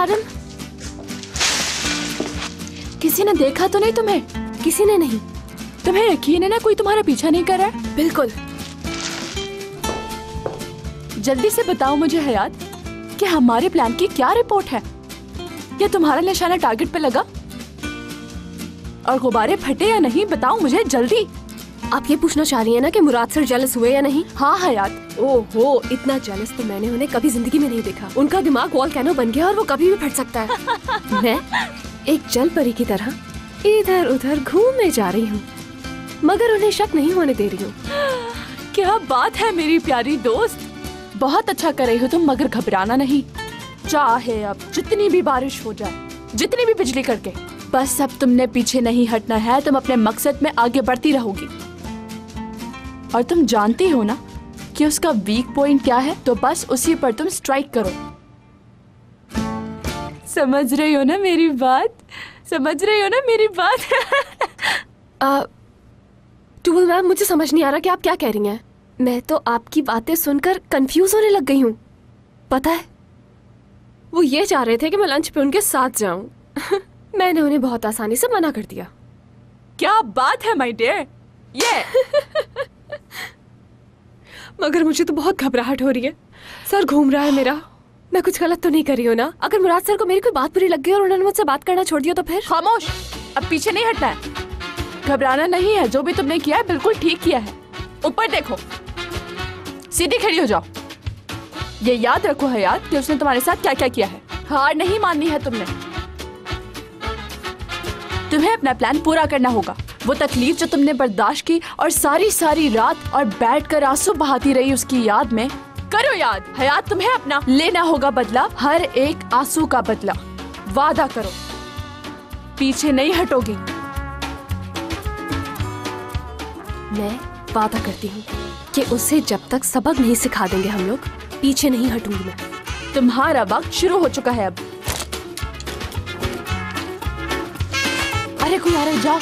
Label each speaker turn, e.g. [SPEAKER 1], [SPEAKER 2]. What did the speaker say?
[SPEAKER 1] Madam?
[SPEAKER 2] किसी ने देखा तो नहीं तुम्हें?
[SPEAKER 1] किसी ने नहीं।
[SPEAKER 2] तुम्हें यकीन है ना कोई तुम्हारा पीछा नहीं कर रहा है?
[SPEAKER 1] बिल्कुल।
[SPEAKER 2] जल्दी से बताओ मुझे हयात कि हमारे प्लान की क्या रिपोर्ट है? क्या तुम्हारा निशाना टारगेट पे लगा और गुब्बारे फटे या नहीं? बताओ मुझे जल्दी।
[SPEAKER 1] आप ये पूछना चाह रही हैं ना कि मुराद सर जेलस हुए या नहीं?
[SPEAKER 2] हाँ हयात।
[SPEAKER 1] ओहो, इतना जेलस तो मैंने उन्हें कभी जिंदगी में नहीं देखा। उनका दिमाग वॉल्केनो बन गया और वो कभी भी फट सकता है। मैं एक जल परी की तरह इधर उधर घूमने जा रही हूँ, मगर उन्हें शक नहीं होने दे रही हूँ।
[SPEAKER 2] क्या बात है मेरी प्यारी दोस्त, बहुत अच्छा कर रही हो तुम, मगर घबराना नहीं। चाहे अब जितनी भी बारिश हो जाए, जितनी भी बिजली कड़के, बस अब तुमने पीछे नहीं हटना है। तुम अपने मकसद में आगे बढ़ती रहोगी और तुम जानती हो ना कि उसका वीक पॉइंट क्या है, तो बस उसी पर तुम स्ट्राइक करो। समझ रही हो ना मेरी बात? समझ रही हो ना मेरी बात?
[SPEAKER 1] टूबल मैम, मुझे समझ नहीं आ रहा कि आप क्या कह रही हैं। मैं तो आपकी बातें सुनकर कंफ्यूज होने लग गई हूँ। पता है, वो ये चाह रहे थे कि मैं लंच पे उनके साथ जाऊं। मैंने उन्हें बहुत आसानी से मना कर दिया।
[SPEAKER 2] क्या बात है माय डियर, ये
[SPEAKER 1] मगर मुझे तो बहुत घबराहट हो रही है। सर घूम रहा है मेरा। मैं कुछ गलत तो नहीं कर रही हूँ ना? अगर मुराद सर को मेरी कोई बात बुरी लग गई और उन्होंने मुझसे बात करना छोड़ दिया तो फिर?
[SPEAKER 2] खामोश, अब पीछे नहीं हटना है, घबराना नहीं है। जो भी तुमने किया है बिल्कुल ठीक किया है। ऊपर देखो, सीधी खड़ी हो जाओ। ये याद रखो हयात कि उसने तुम्हारे साथ क्या क्या किया है। हार नहीं माननी है तुमने। तुम्हें अपना प्लान पूरा करना होगा। वो तकलीफ जो तुमने बर्दाश्त की और सारी रात और बैठकर आंसू बहाती रही, उसकी याद में करो याद। हयात, तुम्हें अपना लेना होगा बदला, हर एक आंसू का बदला। वादा करो, पीछे नहीं हटोगी।
[SPEAKER 1] मैं वादा करती हूँ कि उसे जब तक सबक नहीं सिखा देंगे हम लोग, पीछे नहीं हटूंगी मैं।
[SPEAKER 2] तुम्हारा वक्त शुरू हो चुका है अब। अरे कोई आ रहा है, जाओ।